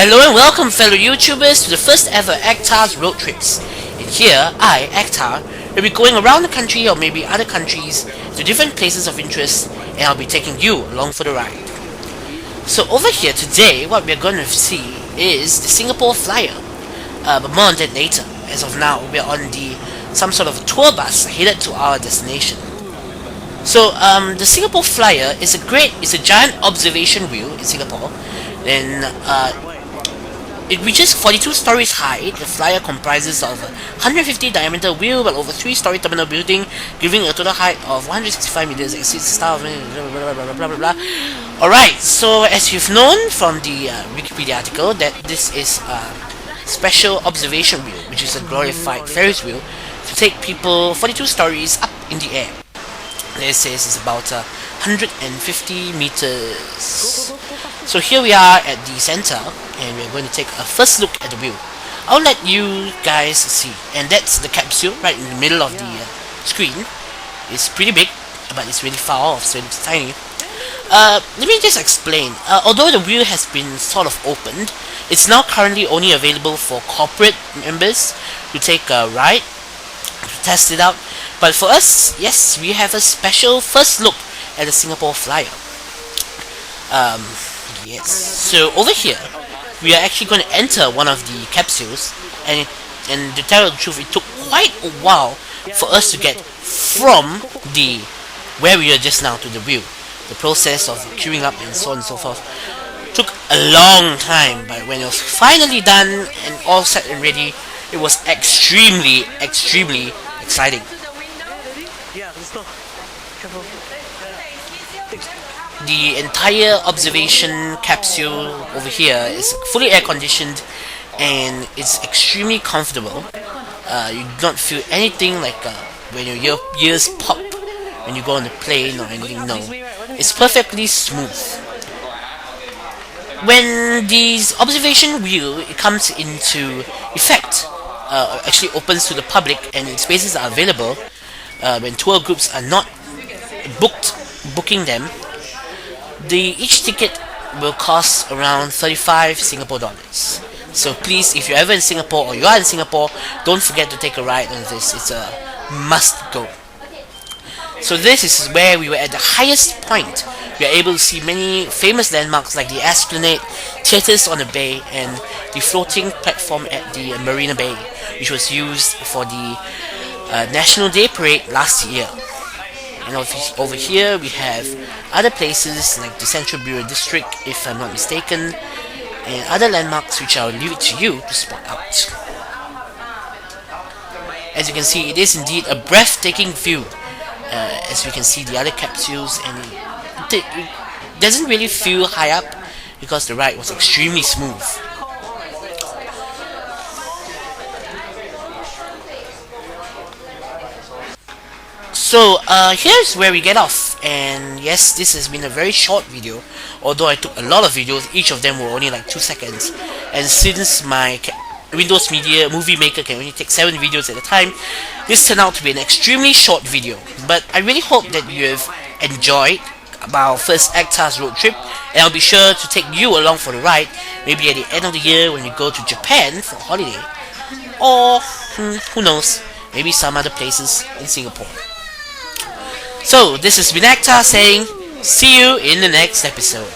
Hello and welcome fellow YouTubers to the first ever Actar's road trips. And here, I, Actar, will be going around the country or maybe other countries to different places of interest, and I'll be taking you along for the ride. So over here today, what we're going to see is the Singapore Flyer. But more on that later. As of now, we're on some sort of tour bus headed to our destination. So the Singapore Flyer is a giant observation wheel in Singapore. Then it reaches 42 stories high. The flyer comprises of a 150 diameter wheel but over 3-story terminal building, giving a total height of 165 meters, exceeds the star of blah blah blah blah blah. Alright, so as you've known from the Wikipedia article, that this is a special observation wheel, which is a glorified Ferris wheel to take people 42 stories up in the air. It says it's about 150 meters. So here we are at the center, and we're going to take a first look at the wheel. I'll let you guys see, and that's the capsule right in the middle of the screen. It's pretty big, but it's really far off, so it's tiny. Let me just explain. Although the wheel has been sort of opened, it's now currently only available for corporate members to take a ride, to test it out. But for us, yes, we have a special first look at the Singapore Flyer. Yes. So over here, we are actually going to enter one of the capsules, and to tell the truth, it took quite a while for us to get from where we were just now to the wheel. The process of queuing up and so on and so forth took a long time, but when it was finally done and all set and ready, it was extremely exciting. Yeah, let's go. Careful. The entire observation capsule over here is fully air conditioned, and it's extremely comfortable. You do not feel anything like when your ears pop when you go on the plane or anything. No, it's perfectly smooth. When this observation wheel comes into effect, actually opens to the public and spaces are available, when tour groups are not booking them, each ticket will cost around 35 Singapore dollars. So please, if you're ever in Singapore or you are in Singapore, don't forget to take a ride on this. It's a must go. So this is where we were at the highest point. We are able to see many famous landmarks like the Esplanade, theatres on the bay, and the floating platform at the Marina Bay, which was used for the National Day Parade last year. And over here we have other places like the Central Bureau District, if I'm not mistaken, and other landmarks which I'll leave it to you to spot out. As you can see, it is indeed a breathtaking view. As we can see the other capsules, and it doesn't really feel high up because the ride was extremely smooth. So here's where we get off, and yes, this has been a very short video, although I took a lot of videos. Each of them were only like 2 seconds, and since my Windows Media Movie Maker can only take 7 videos at a time, this turned out to be an extremely short video. But I really hope that you have enjoyed our first Actar's road trip, and I'll be sure to take you along for the ride, maybe at the end of the year when we go to Japan for a holiday, or who knows, maybe some other places in Singapore. So this has been Actar saying, see you in the next episode.